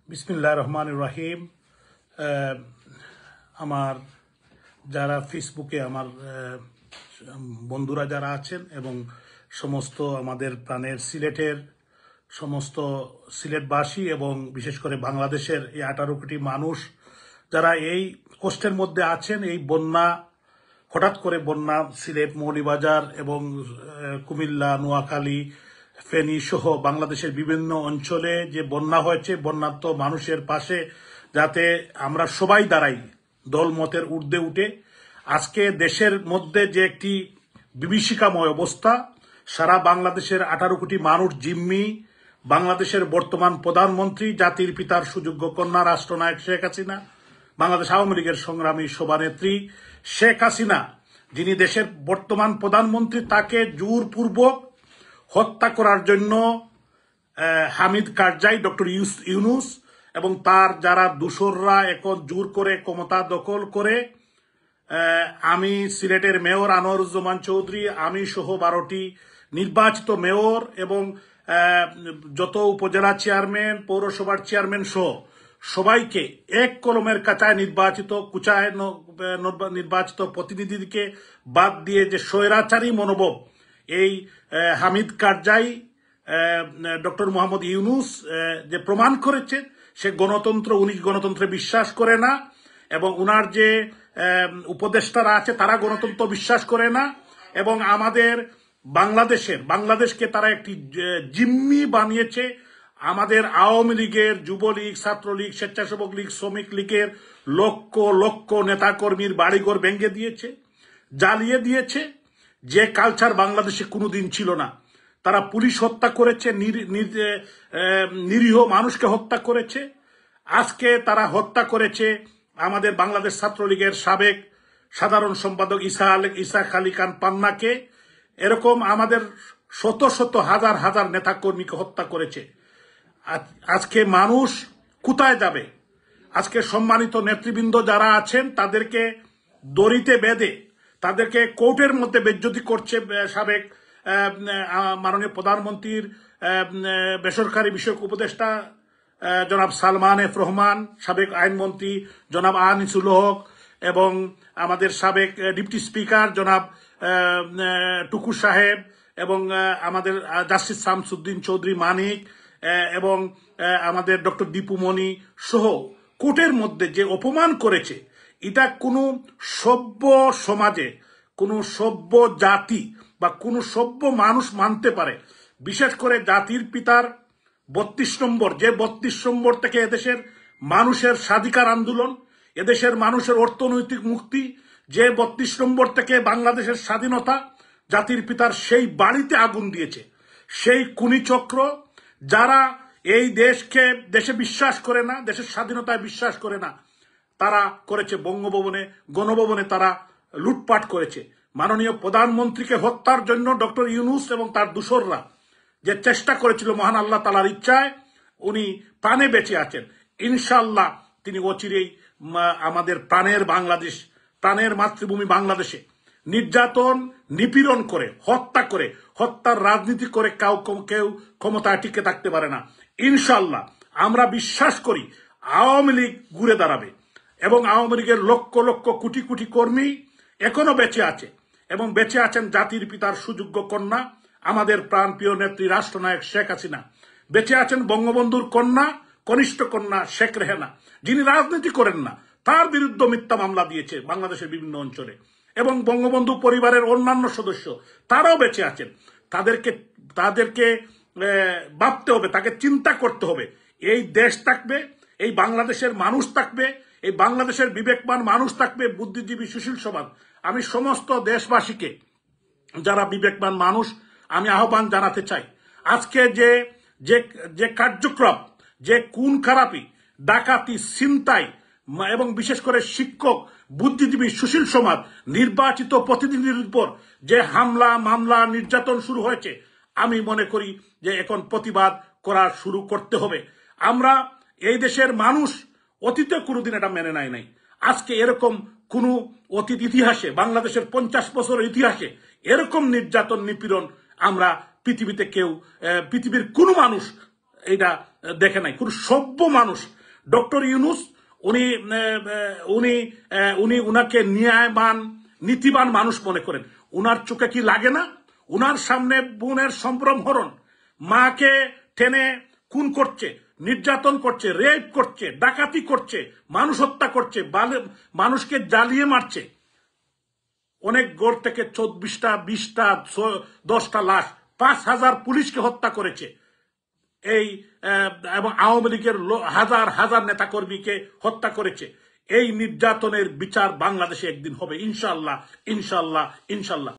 বিসমিল্লাহির রহমানির রহিম। আমার যারা ফেসবুকে আমার বন্ধুরা যারা আছেন এবং সমস্ত আমাদের প্রাণের সিলেটের সমস্ত সিলেটবাসী এবং বিশেষ করে বাংলাদেশের এই 18 কোটি মানুষ যারা এই কষ্টের মধ্যে আছেন, এই বন্যা হঠাৎ করে বন্যা সিলেট মৌলভীবাজার এবং কুমিল্লা নোয়াখালী ফেনী সহ বাংলাদেশের বিভিন্ন অঞ্চলে যে বন্যা হয়েছে, বন্যার্ত মানুষের পাশে যাতে আমরা সবাই দাঁড়াই দলমতের ঊর্ধ্বে উঠে। আজকে দেশের মধ্যে যে একটি বিভীষিকাময় অবস্থা, সারা বাংলাদেশের 18 কোটি মানুষ জিম্মি বাংলাদেশের বর্তমান প্রধানমন্ত্রী, জাতির পিতার সুযোগ্য কন্যা রাষ্ট্রনায়ক শেখ হাসিনা, বাংলাদেশ আওয়ামী লীগের সংগ্রামী সভানেত্রী শেখ হাসিনা, যিনি দেশের বর্তমান প্রধানমন্ত্রী, তাকে জোরপূর্বক হত্যা করার জন্য হামিদ কারজাই, ডক্টর ইউনূস এবং তার যারা দূষররা এখন জোর করে ক্ষমতা দখল করে, আমি সিলেটের মেয়র আনোয়ারুজ্জামান চৌধুরী, আমি সহ 12টি নির্বাচিত মেয়র এবং যত উপজেলা চেয়ারম্যান, পৌরসভার চেয়ারম্যান সহ সবাইকে এক কলমের কাঁচায় নির্বাচিত প্রতিনিধিকে বাদ দিয়ে যে স্বৈরাচারী মনোভাব এই হামিদ কারজাই, ডক্টর মোহাম্মদ ইউনূস যে প্রমাণ করেছে সে উনি গণতন্ত্রে বিশ্বাস করে না এবং উনার যে উপদেষ্টারা আছে তারা গণতন্ত্র বিশ্বাস করে না এবং আমাদের বাংলাদেশকে তারা একটি জিম্মি বানিয়েছে। আমাদের আওয়ামী লীগের, যুবলীগ, ছাত্রলীগ, স্বেচ্ছাসেবক লীগ, শ্রমিক লীগের লক্ষ লক্ষ নেতাকর্মীর বাড়িঘর ভেঙে দিয়েছে, জ্বালিয়ে দিয়েছে, যে কালচার বাংলাদেশে কোনোদিন ছিল না। তারা পুলিশ হত্যা করেছে, নিরীহ মানুষকে হত্যা করেছে। আজকে তারা হত্যা করেছে আমাদের বাংলাদেশ ছাত্রলীগের সাবেক সাধারণ সম্পাদক ইসাক আলী খান পান্নাকে। এরকম আমাদের শত শত হাজার হাজার নেতাকর্মীকে হত্যা করেছে। আজকে মানুষ কোথায় যাবে? আজকে সম্মানিত নেতৃবৃন্দ যারা আছেন তাদেরকে দড়িতে বেঁধে তাদেরকে কোর্টের মধ্যে বেজ্জতি করছে সাবেক মাননীয় প্রধানমন্ত্রীর বেসরকারি বিষয়ক উপদেষ্টা জনাব সালমান এফ রহমান, সাবেক আইনমন্ত্রী জনাব আনিসুল হক এবং আমাদের সাবেক ডিপটি স্পিকার জনাব টুকু সাহেব এবং আমাদের জাস্টিস শামসুদ্দিন চৌধুরী মানিক এবং আমাদের ডক্টর দীপুমণি সহ কোর্টের মধ্যে যে অপমান করেছে, এটা কোনো সভ্য সমাজে, কোনো সভ্য জাতি বা কোনো সভ্য মানুষ মানতে পারে? বিশেষ করে জাতির পিতার 32 নম্বর, যে 32 নম্বর থেকে এদেশের মানুষের স্বাধিকার আন্দোলন, এদেশের মানুষের অর্থনৈতিক মুক্তি, যে 32 নম্বর থেকে বাংলাদেশের স্বাধীনতা, জাতির পিতার সেই বাড়িতে আগুন দিয়েছে সেই খুনি চক্র, যারা এই দেশে বিশ্বাস করে না, দেশের স্বাধীনতায় বিশ্বাস করে না, তারা করেছে বঙ্গভবনে, গণভবনে তারা লুটপাট করেছে। মাননীয় প্রধানমন্ত্রীকে হত্যার জন্য ডক্টর ইউনূস এবং তার দূষররা যে চেষ্টা করেছিল, মহান আল্লাহ তাআলার ইচ্ছায় উনি প্রাণে বেঁচে আছেন। ইনশাআল্লাহ তিনি অচিরেই আমাদের প্রাণের বাংলাদেশ, প্রাণের মাতৃভূমি বাংলাদেশে নির্যাতন, নিপীড়ন করে, হত্যার রাজনীতি করে কেউ ক্ষমতায় টিকে থাকতে পারে না। ইনশাআল্লাহ আমরা বিশ্বাস করি আওয়ামী লীগ ঘুরে দাঁড়াবে এবং আওয়ামী লীগের লক্ষ লক্ষ কোটি কোটি কর্মী এখনো বেঁচে আছে এবং বেঁচে আছেন জাতির পিতার সুযোগ্য কন্যা, আমাদের প্রাণপ্রিয় নেত্রী রাষ্ট্রনায়ক শেখ হাসিনা। বেঁচে আছেন বঙ্গবন্ধুর কন্যা, কনিষ্ঠ কন্যা শেখ রেহানা, যিনি রাজনীতি করেন না, তার বিরুদ্ধে মিথ্যা মামলা দিয়েছে বাংলাদেশের বিভিন্ন অঞ্চলে এবং বঙ্গবন্ধু পরিবারের অন্যান্য সদস্য তারাও বেঁচে আছেন। তাদেরকে ভাবতে হবে, তাকে চিন্তা করতে হবে। এই দেশ থাকবে, এই বাংলাদেশের মানুষ থাকবে, এই বাংলাদেশের বিবেকবান মানুষ থাকবে, বুদ্ধিজীবী সুশীল সমাজ। আমি সমস্ত দেশবাসীকে, যারা বিবেকবান মানুষ, আমি আহ্বান জানাতে চাই, আজকে যে কার্যক্রম, যে খুন খারাপি, ডাকাতি, ছিনতাই এবং বিশেষ করে শিক্ষক, বুদ্ধিজীবী সুশীল সমাজ, নির্বাচিত প্রতিনিধির উপর যে হামলা, মামলা, নির্যাতন শুরু হয়েছে, আমি মনে করি যে এখন প্রতিবাদ করা শুরু করতে হবে। আমরা এই দেশের মানুষ অতীতে কোনোদিন এটা মেনে নেয় নাই। আজকে এরকম কোনো অতীত ইতিহাসে, বাংলাদেশের 50 বছরের ইতিহাসে এরকম নির্যাতন, নিপীড়ন আমরা পৃথিবীর কোনো মানুষ এটা দেখে নাই। কোনো সভ্য মানুষ ডক্টর ইউনুস উনি উনি উনি উনাকে ন্যায়বান নীতিবান মানুষ মনে করেন। উনার চোখে কি লাগে না? উনার সামনে বোনের সম্ভ্রমহরণ, মাকে টেনে খুন করছে, নির্যাতন করছে, রেপ করছে, ডাকাতি করছে, মানুষ হত্যা করছে, মানুষকে জ্বালিয়ে মারছে। অনেক গড় থেকে 24টা 20টা 10টা লাশ, 5,000 পুলিশকে হত্যা করেছে এই, এবং আওয়ামী লীগের হাজার হাজার নেতাকর্মীকে হত্যা করেছে। এই নির্যাতনের বিচার বাংলাদেশে একদিন হবে ইনশাআল্লাহ, ইনশাআল্লাহ, ইনশাআল্লাহ।